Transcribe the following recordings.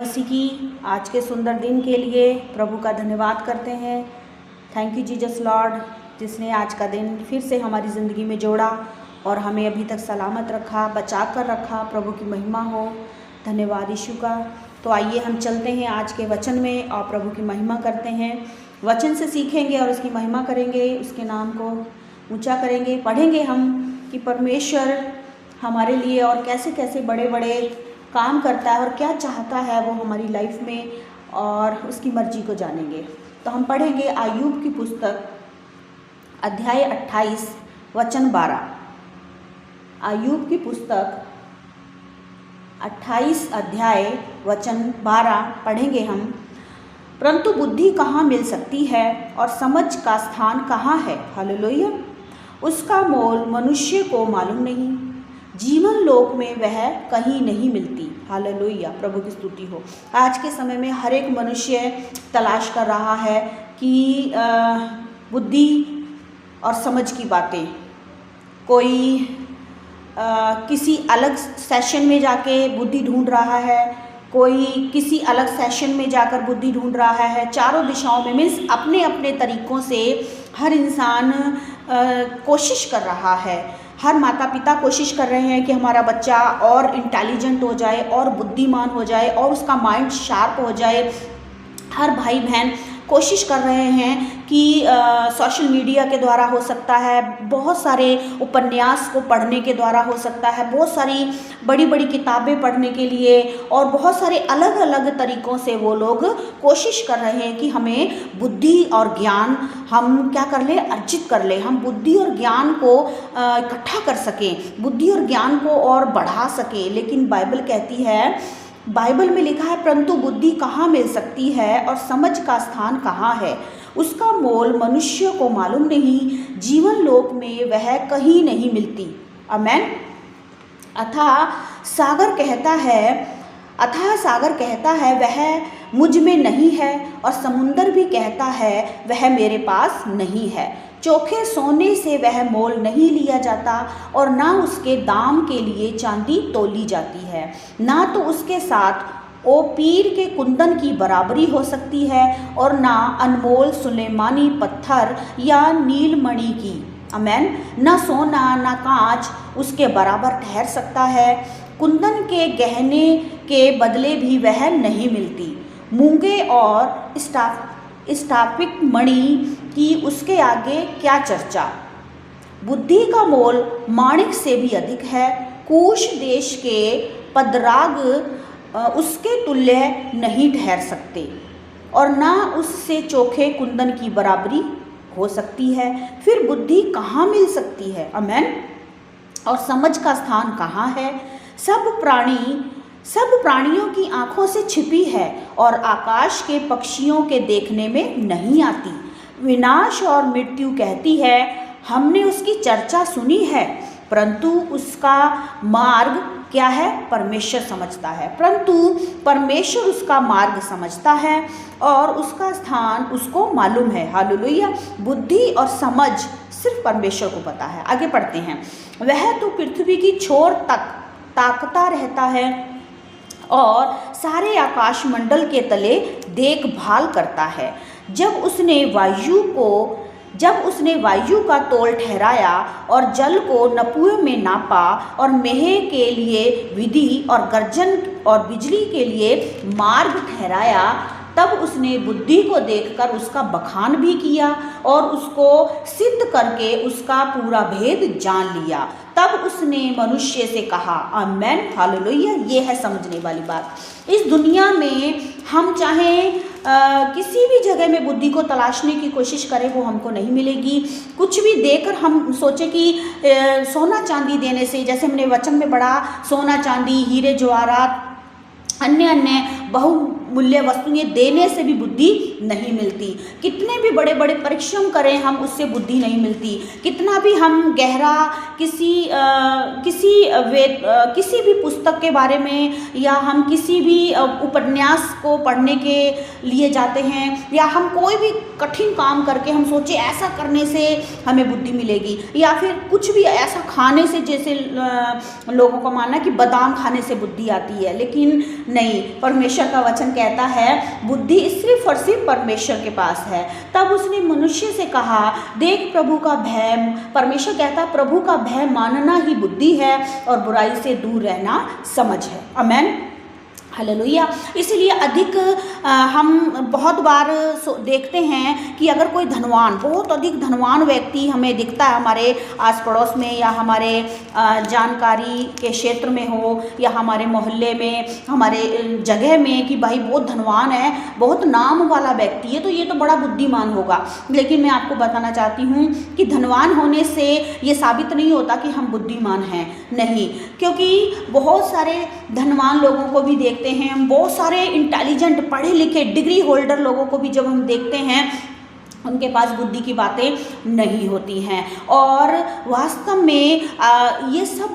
मसीह की आज के सुंदर दिन के लिए प्रभु का धन्यवाद करते हैं। थैंक यू जीसस लॉर्ड, जिसने आज का दिन फिर से हमारी ज़िंदगी में जोड़ा और हमें अभी तक सलामत रखा, बचा कर रखा। प्रभु की महिमा हो, धन्यवाद यीशु का। तो आइए हम चलते हैं आज के वचन में और प्रभु की महिमा करते हैं। वचन से सीखेंगे और उसकी महिमा करेंगे, उसके नाम को ऊंचा करेंगे। पढ़ेंगे हम कि परमेश्वर हमारे लिए और कैसे कैसे बड़े बड़े काम करता है और क्या चाहता है वो हमारी लाइफ में, और उसकी मर्जी को जानेंगे। तो हम पढ़ेंगे अय्यूब की पुस्तक अध्याय 28 वचन 12। अय्यूब की पुस्तक 28 अध्याय वचन 12 पढ़ेंगे हम। परंतु बुद्धि कहाँ मिल सकती है और समझ का स्थान कहाँ है? हालेलुया। उसका मोल मनुष्य को मालूम नहीं, जीवन लोक में वह कहीं नहीं मिलती। हालेलुया, प्रभु की स्तुति हो। आज के समय में हर एक मनुष्य तलाश कर रहा है कि बुद्धि और समझ की बातें। कोई किसी अलग सेशन में जाके बुद्धि ढूंढ रहा है, कोई किसी अलग सेशन में जाकर बुद्धि ढूंढ रहा है। चारों दिशाओं में मीन्स अपने अपने तरीक़ों से हर इंसान कोशिश कर रहा है। हर माता पिता कोशिश कर रहे हैं कि हमारा बच्चा और इंटेलिजेंट हो जाए और बुद्धिमान हो जाए और उसका माइंड शार्प हो जाए। हर भाई बहन कोशिश कर रहे हैं कि सोशल मीडिया के द्वारा हो सकता है, बहुत सारे उपन्यास को पढ़ने के द्वारा हो सकता है, बहुत सारी बड़ी बड़ी किताबें पढ़ने के लिए और बहुत सारे अलग अलग तरीक़ों से वो लोग कोशिश कर रहे हैं कि हमें बुद्धि और ज्ञान हम क्या कर ले, अर्जित कर ले। हम बुद्धि और ज्ञान को इकट्ठा कर सकें, बुद्धि और ज्ञान को और बढ़ा सकें। लेकिन बाइबल कहती है, बाइबल में लिखा है, परंतु बुद्धि कहाँ मिल सकती है और समझ का स्थान कहाँ है? उसका मोल मनुष्य को मालूम नहीं, जीवन लोक में वह कहीं नहीं मिलती। आमेन। अथाह सागर कहता है वह मुझ में नहीं है, और समुंदर भी कहता है वह मेरे पास नहीं है। चोखे सोने से वह मोल नहीं लिया जाता, और ना उसके दाम के लिए चांदी तोली जाती है। ना तो उसके साथ ओपीर के कुंदन की बराबरी हो सकती है, और ना अनमोल सुलेमानी पत्थर या नीलमणि की। अमेन। ना सोना ना कांच उसके बराबर ठहर सकता है। कुंदन के गहने के बदले भी वह नहीं मिलती। मूंगे और स्थापिक मणि की उसके आगे क्या चर्चा। बुद्धि का मोल माणिक से भी अधिक है। कूश देश के पदराग उसके तुल्य नहीं ठहर सकते, और ना उससे चोखे कुंदन की बराबरी हो सकती है। फिर बुद्धि कहाँ मिल सकती है? आमेन। और समझ का स्थान कहाँ है? सब प्राणियों की आँखों से छिपी है और आकाश के पक्षियों के देखने में नहीं आती। विनाश और मृत्यु कहती है, हमने उसकी चर्चा सुनी है, परंतु उसका मार्ग क्या है? परमेश्वर समझता है। परंतु परमेश्वर उसका मार्ग समझता है और उसका स्थान उसको मालूम है। हालेलुया। बुद्धि और समझ सिर्फ परमेश्वर को पता है। आगे पढ़ते हैं। वह तो पृथ्वी की छोर तक ताकता रहता है और सारे आकाश मंडल के तले देखभाल करता है। जब उसने वायु का तोल ठहराया और जल को नपुए में नापा, और मेह के लिए विधि और गर्जन और बिजली के लिए मार्ग ठहराया, तब उसने बुद्धि को देखकर उसका बखान भी किया और उसको सिद्ध करके उसका पूरा भेद जान लिया। तब उसने मनुष्य से कहा, आमेन। हालेलुया। ये है समझने वाली बात। इस दुनिया में हम चाहे किसी भी जगह में बुद्धि को तलाशने की कोशिश करें, वो हमको नहीं मिलेगी। कुछ भी देकर हम सोचे कि सोना चांदी देने से, जैसे हमने वचन में पढ़ा, सोना चांदी हीरे जवाहरात अन्य बहुमूल्य वस्तुएं देने से भी बुद्धि नहीं मिलती। कितने भी बड़े बड़े परिश्रम करें हम, उससे बुद्धि नहीं मिलती। कितना भी हम गहरा किसी भी पुस्तक के बारे में, या हम किसी भी उपन्यास को पढ़ने के लिए जाते हैं, या हम कोई भी कठिन काम करके हम सोचे ऐसा करने से हमें बुद्धि मिलेगी, या फिर कुछ भी ऐसा खाने से, जैसे लोगों का मानना कि बादाम खाने से बुद्धि आती है, लेकिन नहीं। परमेश्वर का वचन कहता है बुद्धि सिर्फ और सिर्फ परमेश्वर के पास है। तब उसने मनुष्य से कहा, देख प्रभु का भय, परमेश्वर कहता है प्रभु का भय मानना ही बुद्धि है और बुराई से दूर रहना समझ है। आमेन, हालेलुया। इसलिए अधिक हम बहुत बार देखते हैं कि अगर कोई धनवान, बहुत अधिक धनवान व्यक्ति हमें दिखता है हमारे आस पड़ोस में, या हमारे जानकारी के क्षेत्र में हो, या हमारे मोहल्ले में, हमारे जगह में, कि भाई बहुत धनवान है, बहुत नाम वाला व्यक्ति है, तो ये तो बड़ा बुद्धिमान होगा। लेकिन मैं आपको बताना चाहती हूँ कि धनवान होने से ये साबित नहीं होता कि हम बुद्धिमान हैं, नहीं। क्योंकि बहुत सारे धनवान लोगों को भी देखते हैं हम, बहुत सारे इंटेलिजेंट पढ़े लिखे डिग्री होल्डर लोगों को भी जब हम देखते हैं, उनके पास बुद्धि की बातें नहीं होती हैं। और वास्तव में ये सब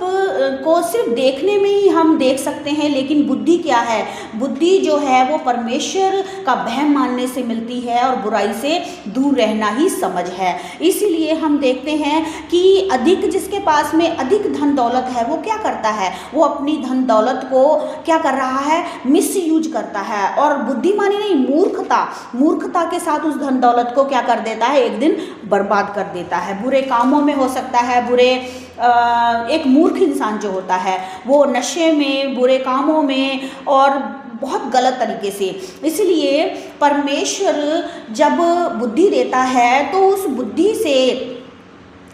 को सिर्फ देखने में ही हम देख सकते हैं, लेकिन बुद्धि क्या है? बुद्धि जो है वो परमेश्वर का भय मानने से मिलती है और बुराई से दूर रहना ही समझ है। इसीलिए हम देखते हैं कि अधिक, जिसके पास में अधिक धन दौलत है, वो क्या करता है? वो अपनी धन दौलत को क्या कर रहा है? मिस यूज करता है। और बुद्धिमानी नहीं, मूर्खता के साथ उस धन दौलत को क्या कर देता है? एक दिन बर्बाद कर देता है। बुरे कामों में हो सकता है, एक मूर्ख इंसान जो होता है वो नशे में, बुरे कामों में और बहुत गलत तरीके से। इसलिए परमेश्वर जब बुद्धि देता है तो उस बुद्धि से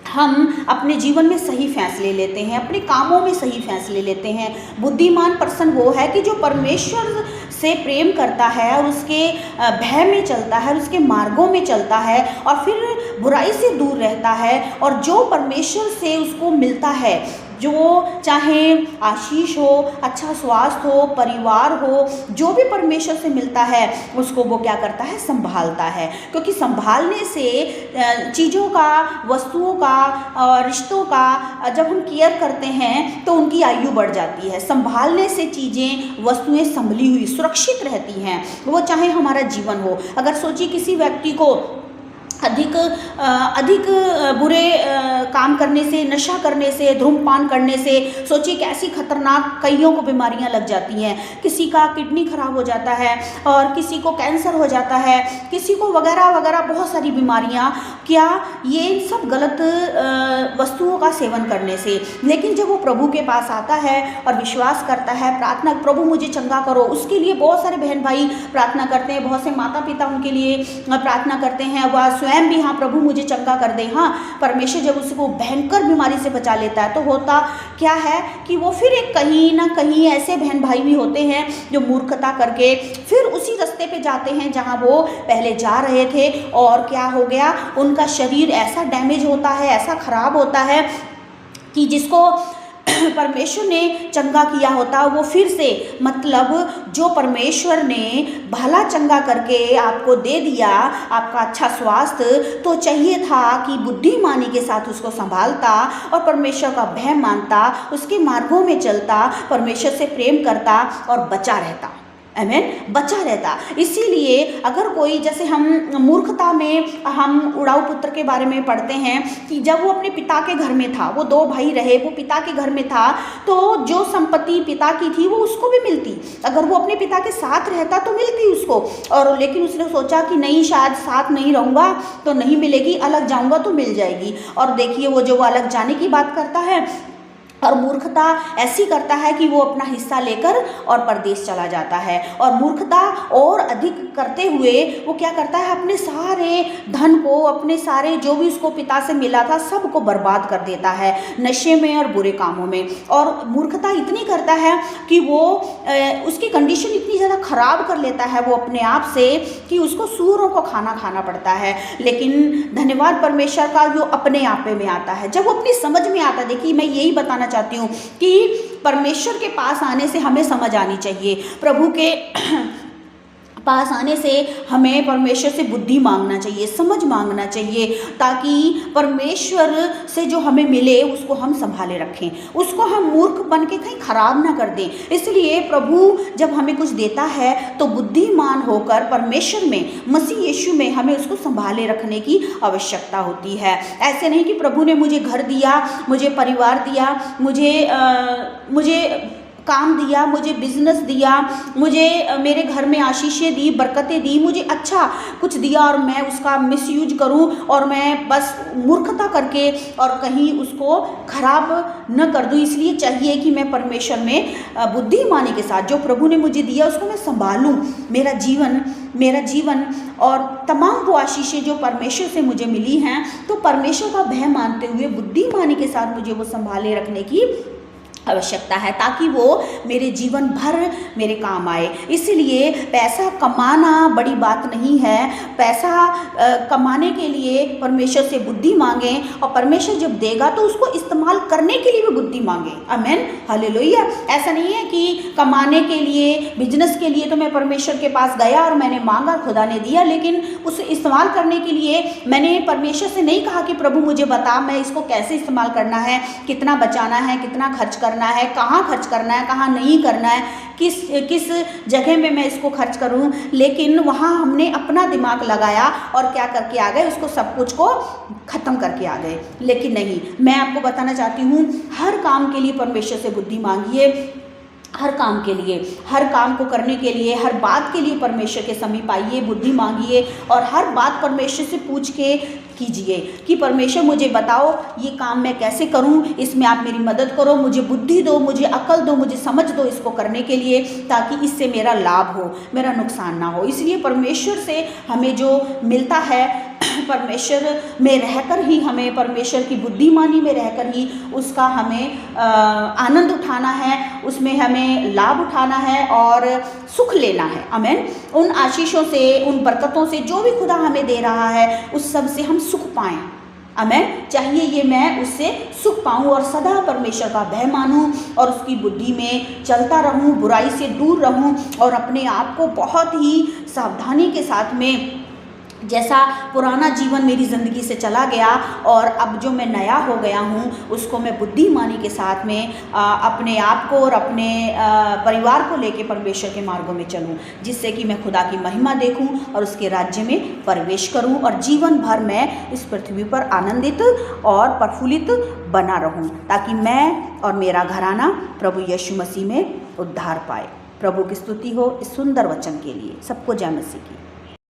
हम अपने जीवन में सही फैसले लेते हैं, अपने कामों में सही फैसले लेते हैं। बुद्धिमान पर्सन वो है कि जो परमेश्वर से प्रेम करता है और उसके भय में चलता है, उसके मार्गों में चलता है और फिर बुराई से दूर रहता है। और जो परमेश्वर से उसको मिलता है, जो चाहे आशीष हो, अच्छा स्वास्थ्य हो, परिवार हो, जो भी परमेश्वर से मिलता है उसको वो क्या करता है? संभालता है। क्योंकि संभालने से चीज़ों का, वस्तुओं का, रिश्तों का जब हम केयर करते हैं तो उनकी आयु बढ़ जाती है। संभालने से चीज़ें, वस्तुएं संभली हुई सुरक्षित रहती हैं, वो चाहे हमारा जीवन हो। अगर सोचिए किसी व्यक्ति को अधिक बुरे काम करने से, नशा करने से, धूम्रपान करने से, सोचिए कैसी खतरनाक कईयों को बीमारियां लग जाती हैं। किसी का किडनी खराब हो जाता है और किसी को कैंसर हो जाता है, किसी को वगैरह वगैरह बहुत सारी बीमारियां। क्या ये सब गलत वस्तुओं का सेवन करने से? लेकिन जब वो प्रभु के पास आता है और विश्वास करता है, प्रार्थना, प्रभु मुझे चंगा करो, उसके लिए बहुत सारे बहन भाई प्रार्थना करते हैं, बहुत से माता पिता उनके लिए प्रार्थना करते हैं, वह स्वयं भी, हाँ प्रभु मुझे चंगा कर दे। हाँ, परमेश्वर जब उसको भयंकर बीमारी से बचा लेता है तो होता क्या है कि वो फिर एक कहीं ना कहीं ऐसे बहन भाई भी होते हैं जो मूर्खता करके फिर उसी रास्ते पे जाते हैं जहाँ वो पहले जा रहे थे। और क्या हो गया? उनका शरीर ऐसा डैमेज होता है, ऐसा खराब होता है कि जिसको परमेश्वर ने चंगा किया होता वो फिर से, मतलब जो परमेश्वर ने भला चंगा करके आपको दे दिया, आपका अच्छा स्वास्थ्य, तो चाहिए था कि बुद्धिमानी के साथ उसको संभालता और परमेश्वर का भय मानता, उसके मार्गों में चलता, परमेश्वर से प्रेम करता और बचा रहता। आमीन, बचा रहता। इसीलिए अगर कोई, जैसे हम मूर्खता में हम उड़ाऊ पुत्र के बारे में पढ़ते हैं कि जब वो अपने पिता के घर में था, वो 2 भाई रहे, वो पिता के घर में था, तो जो संपत्ति पिता की थी वो उसको भी मिलती। अगर वो अपने पिता के साथ रहता तो मिलती उसको, और लेकिन उसने सोचा कि नहीं, शायद साथ नहीं रहूँगा तो नहीं मिलेगी, अलग जाऊँगा तो मिल जाएगी। और देखिए वो जो अलग जाने की बात करता है, और मूर्खता ऐसी करता है कि वो अपना हिस्सा लेकर और परदेश चला जाता है। और मूर्खता और अधिक करते हुए वो क्या करता है? अपने सारे धन को, अपने सारे जो भी उसको पिता से मिला था सबको बर्बाद कर देता है, नशे में और बुरे कामों में। और मूर्खता इतनी करता है कि वो उसकी कंडीशन इतनी ज़्यादा ख़राब कर लेता है वो अपने आप से कि उसको सूअरों को खाना पड़ता है। लेकिन धन्यवाद परमेश्वर का, जो अपने आप में आता है, जब वो अपनी समझ में आता है। देखिए, मैं यही बताना चाहती हूँ कि परमेश्वर के पास आने से हमें समझ आनी चाहिए। प्रभु के पास आने से हमें परमेश्वर से बुद्धि मांगना चाहिए, समझ मांगना चाहिए, ताकि परमेश्वर से जो हमें मिले उसको हम संभाले रखें, उसको हम मूर्ख बन के कहीं खराब ना कर दें। इसलिए प्रभु जब हमें कुछ देता है तो बुद्धिमान होकर परमेश्वर में, मसीह यीशु में हमें उसको संभाले रखने की आवश्यकता होती है। ऐसे नहीं कि प्रभु ने मुझे घर दिया, मुझे परिवार दिया, मुझे काम दिया, मुझे बिजनेस दिया, मुझे मेरे घर में आशीषें दी, बरकतें दी, मुझे अच्छा कुछ दिया और मैं उसका मिसयूज करूं और मैं बस मूर्खता करके और कहीं उसको खराब न कर दूं। इसलिए चाहिए कि मैं परमेश्वर में बुद्धिमानी के साथ जो प्रभु ने मुझे दिया उसको मैं संभालूं। मेरा जीवन और तमाम वो आशीषें जो परमेश्वर से मुझे मिली हैं, तो परमेश्वर का भय मानते हुए बुद्धिमानी के साथ मुझे वो संभाले रखने की आवश्यकता है, ताकि वो मेरे जीवन भर मेरे काम आए। इसलिए पैसा कमाना बड़ी बात नहीं है। पैसा कमाने के लिए परमेश्वर से बुद्धि मांगें, और परमेश्वर जब देगा तो उसको इस्तेमाल करने के लिए भी बुद्धि मांगें। आमीन, हालेलुया। ऐसा नहीं है कि कमाने के लिए, बिजनेस के लिए तो मैं परमेश्वर के पास गया और मैंने मांगा, खुदा ने दिया, लेकिन उसे इस्तेमाल करने के लिए मैंने परमेश्वर से नहीं कहा कि प्रभु मुझे बता मैं इसको कैसे इस्तेमाल करना है, कितना बचाना है, कितना खर्च करना है, कहाँ खर्च करना है, कहाँ नहीं करना है, किस जगह में मैं इसको खर्च करूं। लेकिन वहाँ हमने अपना दिमाग लगाया और क्या करके आ गए, उसको सब कुछ को ख़त्म करके आ गए। लेकिन नहीं, मैं आपको बताना चाहती हूँ, हर काम के लिए परमेश्वर से बुद्धि मांगिए, हर काम के लिए, हर काम को करने के लिए, हर बात के लिए परमेश्वर के समीप आइए, बुद्धि मांगिए और हर बात परमेश्वर से पूछ के कीजिए कि परमेश्वर मुझे बताओ ये काम मैं कैसे करूं, इसमें आप मेरी मदद करो, मुझे बुद्धि दो, मुझे अकल दो, मुझे समझ दो इसको करने के लिए, ताकि इससे मेरा लाभ हो, मेरा नुकसान ना हो। इसलिए परमेश्वर से हमें जो मिलता है, परमेश्वर में रहकर ही हमें, परमेश्वर की बुद्धिमानी में रहकर ही उसका हमें आनंद उठाना है, उसमें हमें लाभ उठाना है और सुख लेना है। आमीन। उन आशीषों से, उन बरकतों से जो भी खुदा हमें दे रहा है, उस सब से हम सुख पाएं। आमीन। चाहिए ये मैं उससे सुख पाऊं और सदा परमेश्वर का भय मानूं और उसकी बुद्धि में चलता रहूं, बुराई से दूर रहूं और अपने आप को बहुत ही सावधानी के साथ में, जैसा पुराना जीवन मेरी ज़िंदगी से चला गया और अब जो मैं नया हो गया हूँ, उसको मैं बुद्धिमानी के साथ में अपने आप को और अपने परिवार को लेके परमेश्वर के मार्गों में चलूँ, जिससे कि मैं खुदा की महिमा देखूँ और उसके राज्य में प्रवेश करूँ और जीवन भर मैं इस पृथ्वी पर आनंदित और प्रफुल्लित बना रहूँ, ताकि मैं और मेरा घराना प्रभु यीशु मसीह में उद्धार पाए। प्रभु की स्तुति हो इस सुंदर वचन के लिए। सबको जय मसीह की।